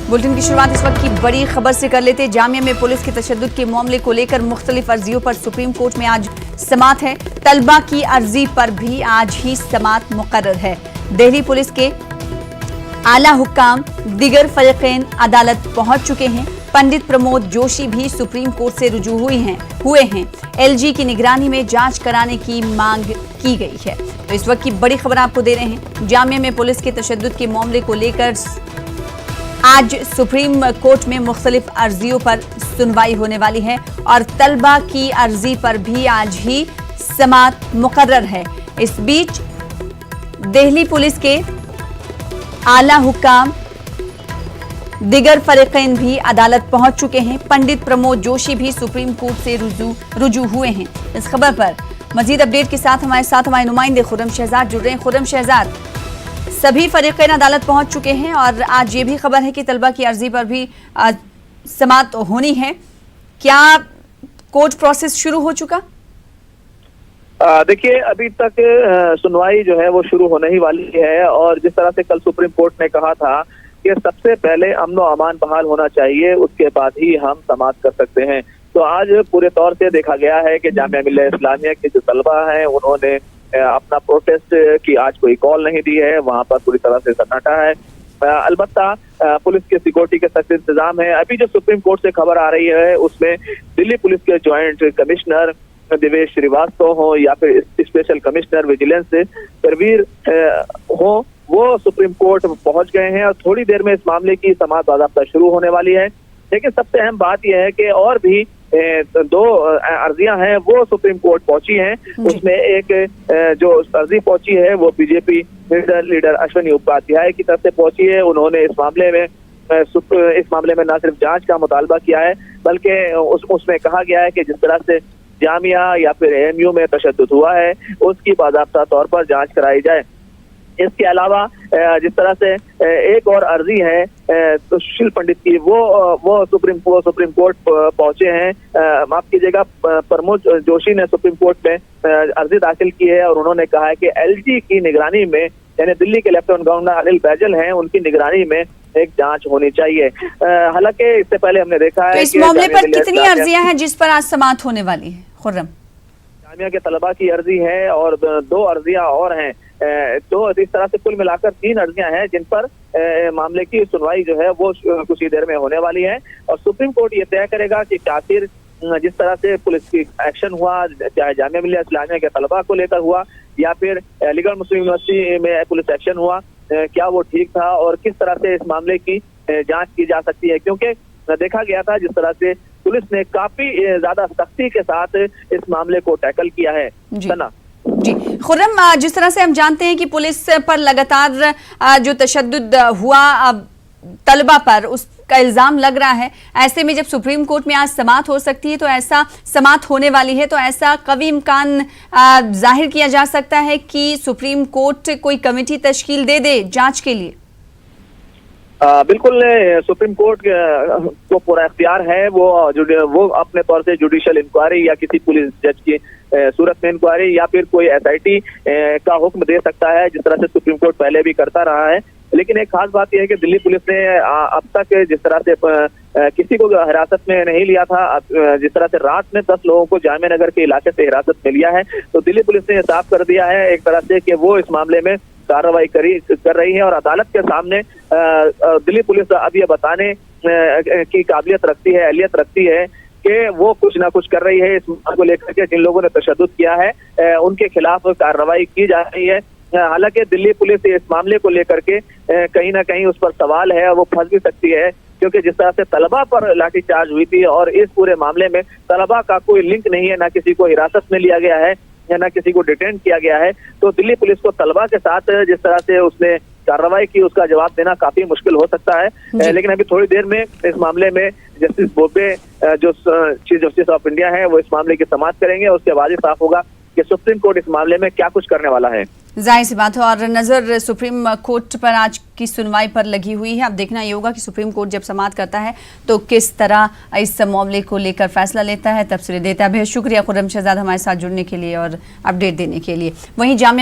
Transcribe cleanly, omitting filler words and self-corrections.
Bulletin की शुरुआत इस वक्त की बड़ी खबर से कर लेते। जामिया में पुलिस के तशद्दुद के मामले को लेकर मुख्तलिफ अर्जियों पर सुप्रीम कोर्ट में आज समाअत है। तलबा की अर्जी पर भी आज ही समाअत मुकर्रर है। दिल्ली पुलिस के आला हुक्काम दिगर फरीक़ैन अदालत पहुंच चुके हैं। पंडित प्रमोद जोशी भी सुप्रीम कोर्ट से रुजू हुए हैं। एलजी की निगरानी में जांच कराने की मांग की गई है। तो इस वक्त की बड़ी खबर आपको दे रहे हैं। जामिया में पुलिस के तशद्दुद के मामले को लेकर आज सुप्रीम कोर्ट में मुख्तलिफ अर्जियों पर सुनवाई होने वाली है और तलबा की अर्जी पर भी आज ही समाअत मुकर्रर है। इस बीच दिल्ली पुलिस के आला हुक्काम दिगर फरीक़ैन भी अदालत पहुंच चुके हैं। पंडित प्रमोद जोशी भी सुप्रीम कोर्ट से रुजू हुए हैं। इस खबर पर मजीद अपडेट के साथ हमारे नुमाइंदे खुर्रम शहजाद जुड़ रहे हैं। खुर्रम शहजाद, सभी फरीक़ैन अदालत पहुंच चुके हैं और आज ये भी खबर है कि तलबा की अर्जी पर भी समाअत होनी है। क्या कोर्ट प्रोसेस शुरू हो चुका? देखिए, अभी तक सुनवाई जो है वो शुरू होने ही वाली है और जिस तरह से कल सुप्रीम कोर्ट ने कहा था कि सबसे पहले अमन व अमान बहाल होना चाहिए, उसके बाद ही हम समाअत कर सकते हैं, तो आज पूरे तौर से देखा गया है कि जामिया मिल्लत इस्लामिया के जो तलबा हैं उन्होंने अपना प्रोटेस्ट की आज कोई कॉल नहीं दी है। वहां पर पूरी तरह से सन्नाटा है। अलबत्ता पुलिस के सिक्योरिटी के सख्त इंतजाम है। अभी जो सुप्रीम कोर्ट से खबर आ रही है उसमें दिल्ली पुलिस के ज्वाइंट कमिश्नर देवेश श्रीवास्तव हो या फिर स्पेशल कमिश्नर विजिलेंस करवीर हो, वो सुप्रीम कोर्ट पहुंच गए हैं और थोड़ी देर में इस मामले की समाअत बाज़ाब्ता शुरू होने वाली है। लेकिन सबसे अहम बात यह है कि और भी दो अर्जियां हैं वो सुप्रीम कोर्ट पहुंची हैं। उसमें एक जो अर्जी पहुंची है वो बीजेपी लीडर अश्विनी उपाध्याय की तरफ से पहुंची है। उन्होंने इस मामले में न सिर्फ जांच का मुतालबा किया है बल्कि उसमें कहा गया है कि जिस तरह से जामिया या फिर एएमयू में तशद्दुद हुआ है उसकी बाज़ाब्ता तौर पर जांच कराई जाए। इसके अलावा जिस तरह से एक और अर्जी है तो सुशील पंडित की, वो सुप्रीम कोर्ट पहुंचे हैं। माफ कीजिएगा, प्रमोद जोशी ने सुप्रीम कोर्ट में अर्जी दाखिल की है और उन्होंने कहा है कि एलजी की निगरानी में, यानी दिल्ली के लेफ्टिनेंट गवर्नर अनिल बैजल हैं, उनकी निगरानी में एक जांच होनी चाहिए। हालांकि इससे पहले हमने देखा है तो इस मामले पर कितनी अर्जियां हैं जिस पर आज समाअत होने वाली है? खुर्रम, जामिया के तलबा की अर्जी है और दो अर्जियां और हैं, तो इस तरह से कुल मिलाकर 3 अर्जियां हैं जिन पर मामले की सुनवाई जो है वो कुछ ही देर में होने वाली है और सुप्रीम कोर्ट ये तय करेगा कि आखिर जिस तरह से पुलिस की एक्शन हुआ, चाहे जामिया मिल्लत इस्लामिया के तलबा को लेकर हुआ या फिर अलीगढ़ मुस्लिम यूनिवर्सिटी में पुलिस एक्शन हुआ, क्या वो ठीक था और किस तरह से इस मामले की जांच की जा सकती है। क्योंकि देखा गया था जिस तरह से पुलिस ने काफी ज्यादा सख्ती के साथ इस मामले को टैकल किया है। जी खुर्रम, जिस तरह से हम जानते हैं कि पुलिस पर लगातार जो तशद्दुद हुआ तलबा पर, उसका इल्जाम लग रहा है, ऐसे में जब सुप्रीम कोर्ट में आज समाअत हो सकती है, तो ऐसा समाअत होने वाली है, तो ऐसा कभी इम्कान जाहिर किया जा सकता है कि सुप्रीम कोर्ट कोई कमेटी तश्कील दे जांच के लिए? बिल्कुल, सुप्रीम कोर्ट को पूरा इख्तियार है। वो अपने तौर से जुडिशियल इंक्वायरी या किसी पुलिस जज की सूरत में इंक्वायरी या फिर कोई एसआईटी का हुक्म दे सकता है, जिस तरह से सुप्रीम कोर्ट पहले भी करता रहा है। लेकिन एक खास बात यह है कि दिल्ली पुलिस ने अब तक जिस तरह से किसी को हिरासत में नहीं लिया था, जिस तरह से रात में 10 लोगों को जामिया नगर के इलाके से हिरासत में लिया है, तो दिल्ली पुलिस ने साफ कर दिया है एक तरह से कि वो इस मामले में कार्रवाई कर रही है और अदालत के सामने दिल्ली पुलिस अब ये बताने की काबिलियत रखती है, अहलियत रखती है कि वो कुछ ना कुछ कर रही है। इस मामले को लेकर के जिन लोगों ने तशद्दुद किया है उनके खिलाफ कार्रवाई की जा रही है। हालांकि दिल्ली पुलिस इस मामले को लेकर के कहीं ना कहीं उस पर सवाल है, वो फंस भी सकती है, क्योंकि जिस तरह से तलबा पर लाठीचार्ज हुई थी और इस पूरे मामले में तलबा का कोई लिंक नहीं है, ना किसी को हिरासत में लिया गया है या ना किसी को डिटेन किया गया है, तो दिल्ली पुलिस को तलबा के साथ जिस तरह से उसने कार्रवाई की उसका जवाब देना काफी मुश्किल हो सकता है। लेकिन अभी थोड़ी देर में इस मामले में जस्टिस बोबडे जो चीफ जस्टिस ऑफ इंडिया है वो इस मामले की समाअत करेंगे। उसके बाद ही साफ होगा कि सुप्रीम कोर्ट इस मामले में क्या कुछ करने वाला है। जाहिर सी बात है और नजर सुप्रीम कोर्ट पर आज की सुनवाई पर लगी हुई है। अब देखना ये होगा कि सुप्रीम कोर्ट जब समाअत करता है तो किस तरह इस मामले को लेकर फैसला लेता है, तफसीलें देता है। बेहद शुक्रिया खुर्रम शहजाद हमारे साथ जुड़ने के लिए और अपडेट देने के लिए। वहीं जामिया